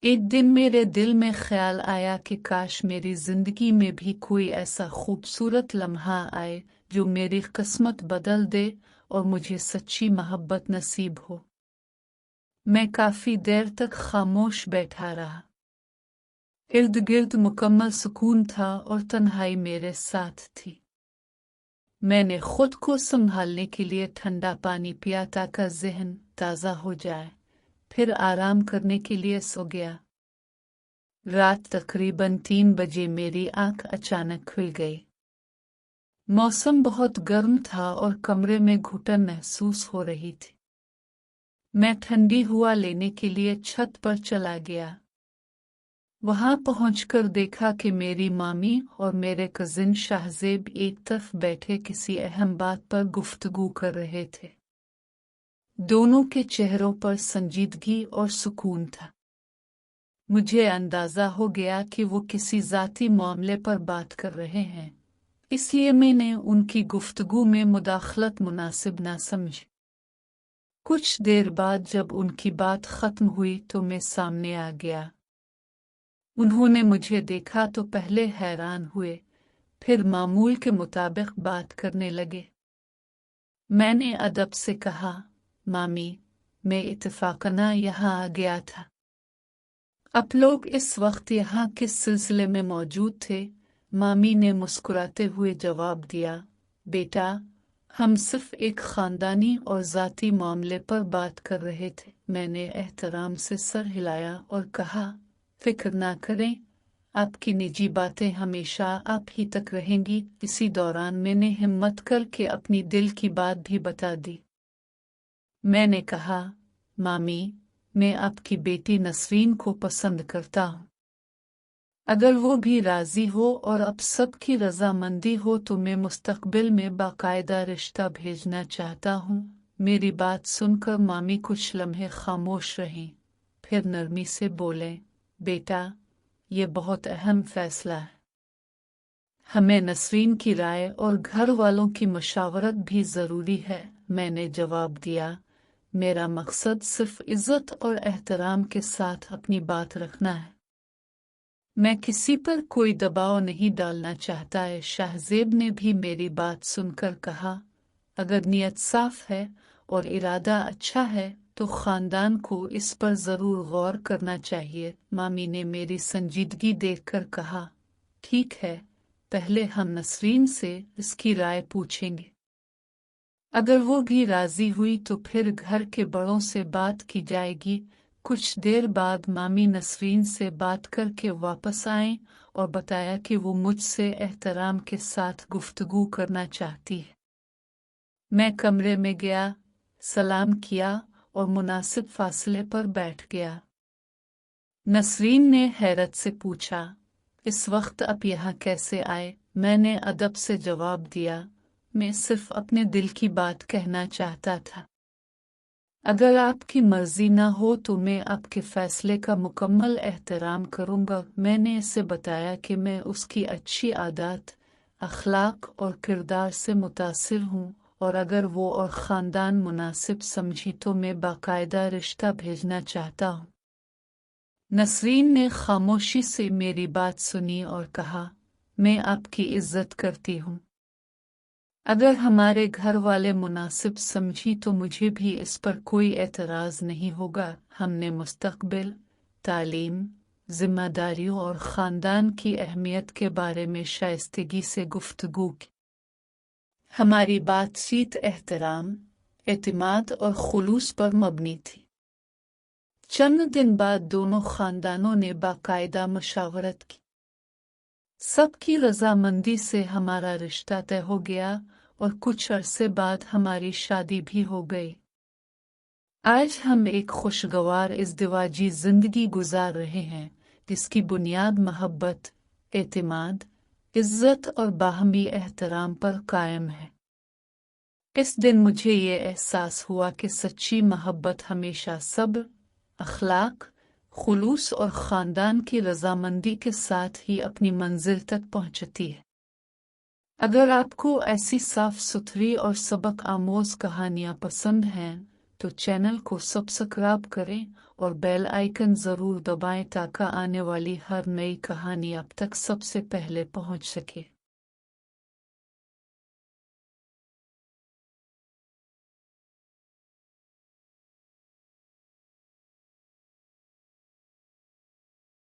एक दिन मेरे दिल में ख्याल आया कि काश मेरी जिंदगी में भी कोई ऐसा खूबसूरत लम्हा आए जो मेरी किस्मत बदल दे और मुझे सच्ची मोहब्बत नसीब हो। मैं काफी देर तक खामोश बैठा रहा। इर्द गिर्द मुकम्मल सुकून था और तन्हाई मेरे साथ थी। मैंने खुद को संभालने के लिए ठंडा पानी पिया ताकि ज़हन ताज़ा हो जाए, फिर आराम करने के लिए सो गया। रात तकरीबन 3 बजे मेरी आंख अचानक खुल गई। मौसम बहुत गर्म था और कमरे में घुटन महसूस हो रही थी। मैं ठंडी हवा लेने के लिए छत पर चला गया। वहां पहुंचकर देखा कि मेरी मामी और मेरे कजिन शाहजेब एक तरफ बैठे किसी अहम बात पर गुफ्तगू कर रहे थे। दोनों के चेहरों पर संजीदगी और सुकून था। मुझे अंदाजा हो गया कि वो किसी जाती मामले पर बात कर रहे हैं, इसलिए मैंने उनकी गुफ्तगू में मुदाखलत मुनासिब ना समझी। कुछ देर बाद जब उनकी बात खत्म हुई तो मैं सामने आ गया। उन्होंने मुझे देखा तो पहले हैरान हुए, फिर मामूल के मुताबिक बात करने लगे। मैंने अदब से कहा, मामी, मैं इत्तेफाकना यहाँ आ गया था। आप लोग इस वक्त यहाँ किस सिलसिले में मौजूद थे? मामी ने मुस्कुराते हुए जवाब दिया, बेटा, हम सिर्फ एक खानदानी और ज़ाती मामले पर बात कर रहे थे। मैंने एहतराम से सर हिलाया और कहा, फिक्र ना करें, आपकी निजी बातें हमेशा आप ही तक रहेंगी। इसी दौरान मैंने हिम्मत करके अपनी दिल की बात भी बता दी। मैंने कहा, मामी, मैं आपकी बेटी नसरीन को पसंद करता हूँ। अगर वो भी राजी हो और अब सबकी रजामंदी हो तो मैं मुस्तकबिल में बाकायदा रिश्ता भेजना चाहता हूँ। मेरी बात सुनकर मामी कुछ लम्हे खामोश रहीं, फिर नरमी से बोले, बेटा, ये बहुत अहम फैसला है। हमें नसरीन की राय और घर वालों की मशावरत भी ज़रूरी है। मैंने जवाब दिया, मेरा मकसद सिर्फ इज्जत और एहतराम के साथ अपनी बात रखना है। मैं किसी पर कोई दबाव नहीं डालना चाहता है। शाहजेब ने भी मेरी बात सुनकर कहा, अगर नीयत साफ है और इरादा अच्छा है तो खानदान को इस पर जरूर गौर करना चाहिए। मामी ने मेरी संजीदगी देखकर कहा, ठीक है, पहले हम नसरीन से इसकी राय पूछेंगे। अगर वो भी राजी हुई तो फिर घर के बड़ों से बात की जाएगी। कुछ देर बाद मामी नसरीन से बात करके वापस आए और बताया कि वो मुझसे एहतराम के साथ गुफ्तगू करना चाहती है। मैं कमरे में गया, सलाम किया और मुनासिब फासले पर बैठ गया। नसरीन ने हैरत से पूछा, इस वक्त आप यहाँ कैसे आए? मैंने अदब से जवाब दिया, मैं सिर्फ अपने दिल की बात कहना चाहता था। अगर आपकी मर्जी ना हो तो मैं आपके फैसले का मुकम्मल एहतराम करूँगा। मैंने इसे बताया कि मैं उसकी अच्छी आदत, अखलाक और किरदार से मुतासिर हूँ और अगर वो और ख़ानदान मुनासिब समझी तो मैं बाकायदा रिश्ता भेजना चाहता हूँ। नसरीन ने खामोशी से मेरी बात सुनी और कहा, मैं आपकी इज्जत करती हूँ। अगर हमारे घर वाले मुनासिब समझी तो मुझे भी इस पर कोई एतराज़ नहीं होगा। हमने मुस्तकबिल, तालीम, जिम्मेदारियों और ख़ानदान की अहमियत के बारे में शाइस्तगी से गुफ्तगू की। हमारी बातचीत एहतराम, एतमाद और खुलूस पर मबनी थी। चंद दिन बाद दोनों ख़ानदानों ने बाकायदा मशावरत की। सबकी रजामंदी से हमारा रिश्ता तय हो गया और कुछ अरसे बाद हमारी शादी भी हो गई। आज हम एक खुशगवार इज़्दिवाजी ज़िंदगी गुजार रहे हैं जिसकी बुनियाद मोहब्बत, एतमाद, इज़्ज़त और बाहमी एहतराम पर कायम है। इस दिन मुझे ये एहसास हुआ कि सच्ची मोहब्बत हमेशा सब्र, अखलाक, खुलूस और ख़ानदान की रजामंदी के साथ ही अपनी मंजिल तक पहुंचती है। अगर आपको ऐसी साफ सुथरी और सबक आमोज कहानियाँ पसंद हैं تو چینل کو سبسکرائب کریں اور بیل آئیکن ضرور دبائیں تاکہ آنے والی ہر نئی کہانی آپ تک سب سے پہلے پہنچ سکے۔